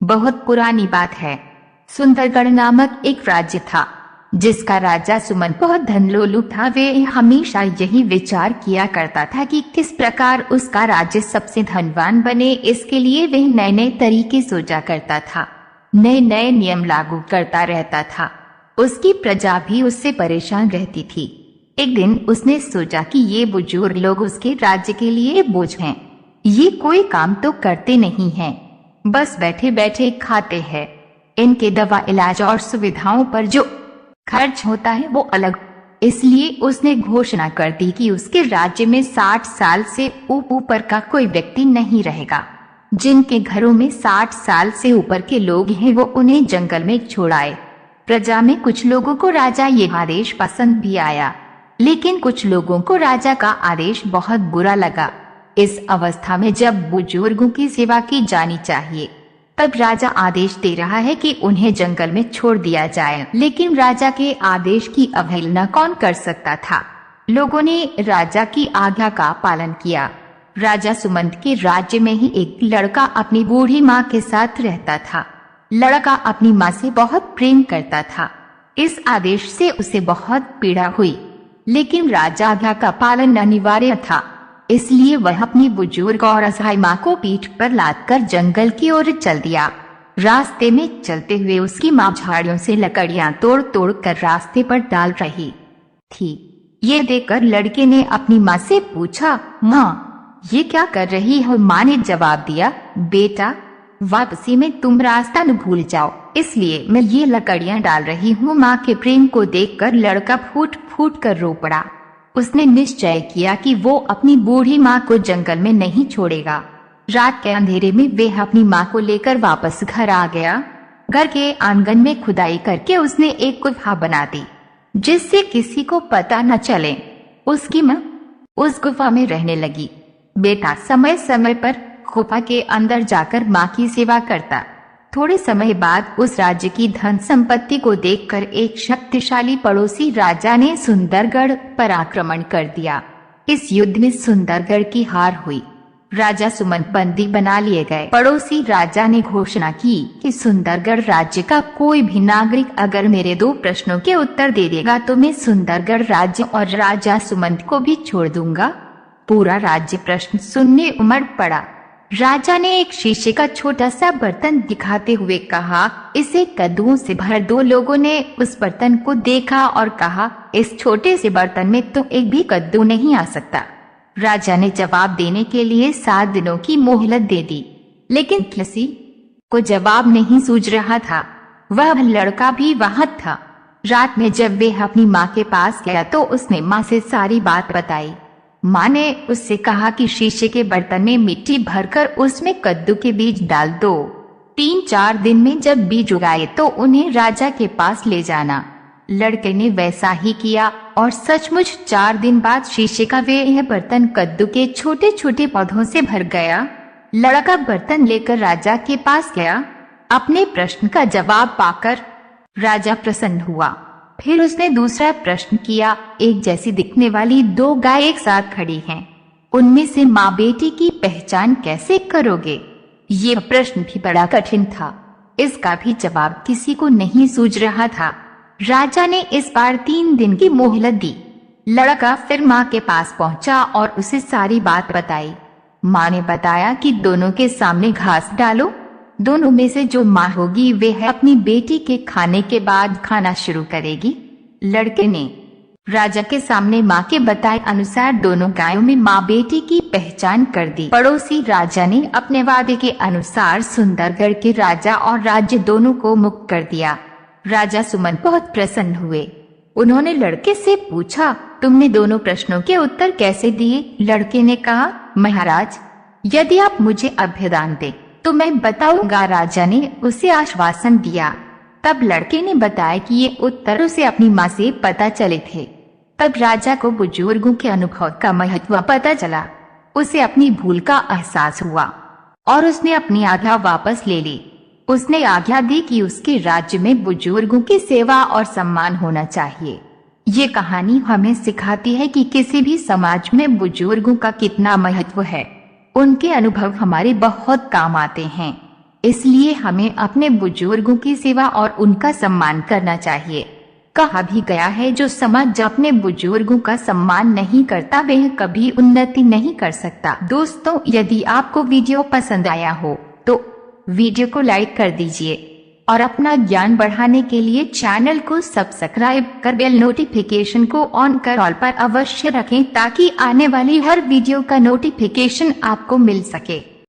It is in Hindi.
बहुत पुरानी बात है। सुंदरगढ़ नामक एक राज्य था, जिसका राजा सुमंत बहुत धनलोलुप था। वे हमेशा यही विचार किया करता था कि किस प्रकार उसका राज्य सबसे धनवान बने। इसके लिए वह नए नए तरीके सोचा करता था, नए नए नियम लागू करता रहता था। उसकी प्रजा भी उससे परेशान रहती थी। एक दिन उसने सोचा कि ये बुजुर्ग लोग उसके राज्य के लिए बोझ हैं। ये कोई काम तो करते नहीं हैं, बस बैठे बैठे खाते हैं। इनके दवा, इलाज और सुविधाओं पर जो खर्च होता है वो अलग। इसलिए उसने घोषणा कर दी कि उसके राज्य में 60 साल से ऊपर का कोई व्यक्ति नहीं रहेगा। जिनके घरों में 60 साल से ऊपर के लोग हैं वो उन्हें जंगल में छोड़ाए। प्रजा में कुछ लोगों को राजा ये आदेश पसंद भी आया, लेकिन कुछ लोगों को राजा का आदेश बहुत बुरा लगा। इस अवस्था में जब बुजुर्गों की सेवा की जानी चाहिए, तब राजा आदेश दे रहा है कि उन्हें जंगल में छोड़ दिया जाए, लेकिन राजा के आदेश की अवहेलना कौन कर सकता था। लोगों ने राजा की आज्ञा का पालन किया। राजा सुमंत के राज्य में ही एक लड़का अपनी बूढ़ी माँ के साथ रहता था। लड़का अपनी माँ से बहुत प्रेम करता था। इस आदेश से उसे बहुत पीड़ा हुई, लेकिन राजा आज्ञा का पालन अनिवार्य था। इसलिए वह अपनी बुजुर्ग और असहाय माँ को पीठ पर लादकर जंगल की ओर चल दिया। रास्ते में चलते हुए उसकी माँ झाड़ियों से लकड़ियाँ तोड़ तोड़ कर रास्ते पर डाल रही थी। ये देखकर लड़के ने अपनी माँ से पूछा, माँ ये क्या कर रही हो? माँ ने जवाब दिया, बेटा वापसी में तुम रास्ता न भूल जाओ, इसलिए मैं ये लकड़ियाँ डाल रही हूँ। माँ के प्रेम को देखकर लड़का फूट फूट कर रो पड़ा। उसने निश्चय किया कि वो अपनी बूढ़ी माँ को जंगल में नहीं छोड़ेगा। रात के अंधेरे में वह अपनी माँ को लेकर वापस घर आ गया। घर के आंगन में खुदाई करके उसने एक गुफा बना दी, जिससे किसी को पता न चले। उसकी माँ उस गुफा में रहने लगी। बेटा समय समय पर गुफा के अंदर जाकर माँ की सेवा करता। थोड़े समय बाद उस राज्य की धन संपत्ति को देखकर एक शक्तिशाली पड़ोसी राजा ने सुंदरगढ़ पर आक्रमण कर दिया। इस युद्ध में सुंदरगढ़ की हार हुई। राजा सुमंत बंदी बना लिए गए। पड़ोसी राजा ने घोषणा की कि सुंदरगढ़ राज्य का कोई भी नागरिक अगर मेरे 2 प्रश्नों के उत्तर दे देगा तो मैं सुंदरगढ़ राज्य और राजा सुमंत को भी छोड़ दूंगा। पूरा राज्य प्रश्न सुनने उमड़ पड़ा। राजा ने एक शीशे का छोटा सा बर्तन दिखाते हुए कहा, इसे कद्दुओं से भर दो। लोगों ने उस बर्तन को देखा और कहा, इस छोटे से बर्तन में तो एक भी कद्दू नहीं आ सकता। राजा ने जवाब देने के लिए 7 दिनों की मोहलत दे दी, लेकिन किसी को जवाब नहीं सूझ रहा था। वह लड़का भी वहां था। रात में जब वह अपनी माँ के पास गया तो उसने माँ से सारी बात बताई। माँ ने उससे कहा कि शीशे के बर्तन में मिट्टी भरकर उसमें कद्दू के बीज डाल दो। 3-4 दिन में जब बीज उगाए तो उन्हें राजा के पास ले जाना। लड़के ने वैसा ही किया और सचमुच 4 दिन बाद शीशे का वह बर्तन कद्दू के छोटे छोटे पौधों से भर गया। लड़का बर्तन लेकर राजा के पास गया। अपने प्रश्न का जवाब पाकर राजा प्रसन्न हुआ। फिर उसने दूसरा प्रश्न किया, एक जैसी दिखने वाली 2 गाय एक साथ खड़ी हैं, उनमें से माँ बेटी की पहचान कैसे करोगे? ये प्रश्न भी बड़ा कठिन था। इसका भी जवाब किसी को नहीं सूझ रहा था। राजा ने इस बार 3 दिन की मोहलत दी। लड़का फिर माँ के पास पहुँचा और उसे सारी बात बताई। माँ ने बताया कि दोनों के सामने घास डालो। दोनों में से जो माँ होगी वह अपनी बेटी के खाने के बाद खाना शुरू करेगी। लड़के ने राजा के सामने माँ के बताए अनुसार दोनों गायों में माँ बेटी की पहचान कर दी। पड़ोसी राजा ने अपने वादे के अनुसार सुंदरगढ़ के राजा और राज्य दोनों को मुक्त कर दिया। राजा सुमंत बहुत प्रसन्न हुए। उन्होंने लड़के से पूछा, तुमने दोनों प्रश्नों के उत्तर कैसे दिए? लड़के ने कहा, महाराज यदि आप मुझे अभ्यदान दें तो मैं बताऊंगा। राजा ने उसे आश्वासन दिया। तब लड़के ने बताया कि ये उत्तर उसे अपनी माँ से पता चले थे। तब राजा को बुजुर्गों के अनुभव का महत्व पता चला। उसे अपनी भूल का एहसास हुआ और उसने अपनी आज्ञा वापस ले ली। उसने आज्ञा दी कि उसके राज्य में बुजुर्गों की सेवा और सम्मान होना चाहिए। ये कहानी हमें सिखाती है कि किसी भी समाज में बुजुर्गों का कितना महत्व है। उनके अनुभव हमारे बहुत काम आते हैं। इसलिए हमें अपने बुजुर्गों की सेवा और उनका सम्मान करना चाहिए। कहा भी गया है, जो समाज अपने बुजुर्गों का सम्मान नहीं करता वह कभी उन्नति नहीं कर सकता। दोस्तों, यदि आपको वीडियो पसंद आया हो तो वीडियो को लाइक कर दीजिए और अपना ज्ञान बढ़ाने के लिए चैनल को सब्सक्राइब कर बेल नोटिफिकेशन को ऑन कर ऑल पर अवश्य रखें ताकि आने वाली हर वीडियो का नोटिफिकेशन आपको मिल सके।